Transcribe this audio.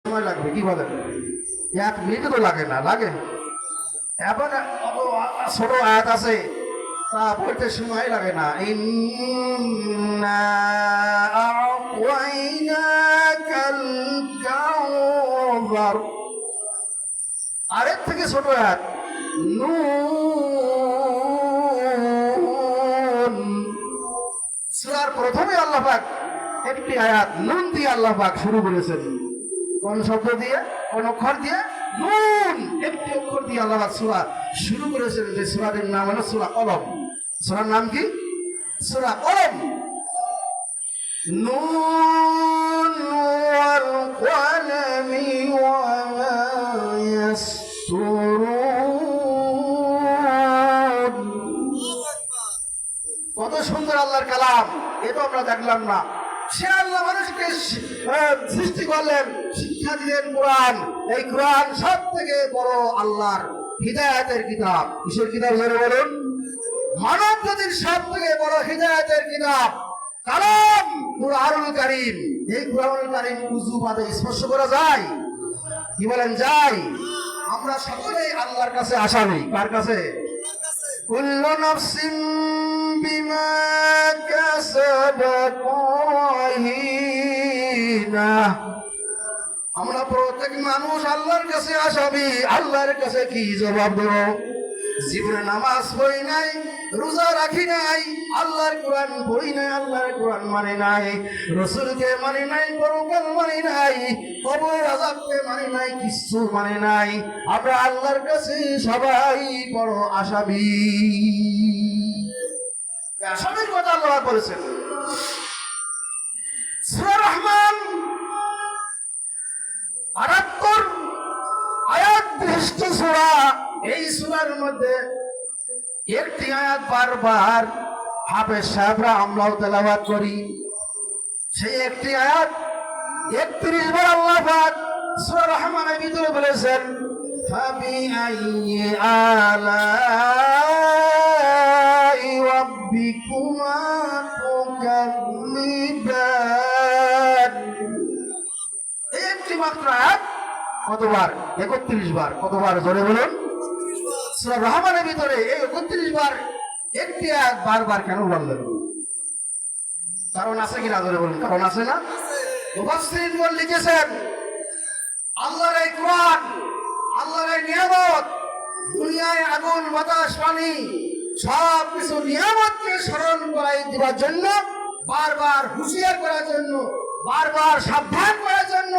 সময় লাগবে, কি বলেন? 1 মিনিট তো লাগে না, লাগে? এখন ছোট আয়াত আছে, তা পড়তে সময় লাগে না। ইন্না আ'তাইনাকাল কাউসার, আরের থেকে ছোট আয়াত নুন। সূরার প্রথমে আল্লাহ পাক একটি আয়াত নুন দিয়ে আল্লাহ পাক শুরু করেছেন। কোন শব্দ দিয়ে, কোন অক্ষর দিয়ে? নুন, একটি অক্ষর দিয়ে আল্লাহ পাক সূরা শুরু করেছেন। যে সূরার নাম হলো সূরা কলম। সূরার নাম কি? সূরা কলম। নুন ওয়াল কলমি ওয়া মা ইয়াসতুরুন। কত সুন্দর আল্লাহর কালাম, এটা আমরা দেখলাম না? সে আল্লাহ মানুষকে সৃষ্টি করলেন, শিক্ষা দিলেন কোরআন। এই কোরআন সব থেকে বড় আল্লাহর হিদায়াতের কিতাব। কিসের কিতাব জেনে বলুন? মানব জাতির সব থেকে বড় হিদায়াতের কিতাব কালাম কুরআনুল কারীম। এই কুরআনুল কারীম উযু বাদে স্পর্শ করা যায়? কি বলেন, যায়? আমরা সকলেই আল্লাহর কাছে আসামি। কার কাছে? কুল্লু নাফসিন বিমা কাসাবাত রাহিনা। আমরা প্রত্যেক মানুষ আল্লাহর কাছে আসামি। আল্লাহর কাছে কি জবাব দেব? জীবনে নামাজ পড়ি নাই, রোজা রাখি নাই, আল্লাহর কোরআন পড়ি নাই, আল্লাহর কোরআন মানি নাই, রাসূলকে মানি নাই, পরকাল মানি নাই, কবরের আযাবকে মানি নাই, কিছু মানি নাই। আমরা আল্লাহর কাছে সবাই বড় আসামি। আসামির কথা আল্লাহ বলেছেন। সূরা রহমান 78 আয়াত বিশিষ্ট সূরা। এই সূরার মধ্যে একটি আয়াত বারবার হাফেজ সাহেবরা আমরাও তেলাওয়াত করি। সেই একটি আয়াত 31 বার আল্লাহ পাক সূরা রহমানের ভিতরে বলেছেন, ফাবিআইয়ি আলাই রাব্বিকুমা তুকাযযিবান। একটি মাত্র আয়াত কতবার? 31 বার। কতবার? জোরে বলুন। সূরা রহমানের ভিতরে এই 31 বার একটি আয়াত বারবার কেন বললেন? কারণ আছে কিনা? জোরে বলুন। কারণ আছে না? মুফাসসিরিন লিখেছেন, আল্লাহর এই কোরআন, আল্লাহর এই নিয়ামত, দুনিয়ায় আগুন, বাতাস, পানি সব কিছু নিয়ামতকে স্মরণ করাই দেওয়ার জন্য, বারবার হুঁশিয়ার করার জন্য, বারবার সাবধান করার জন্য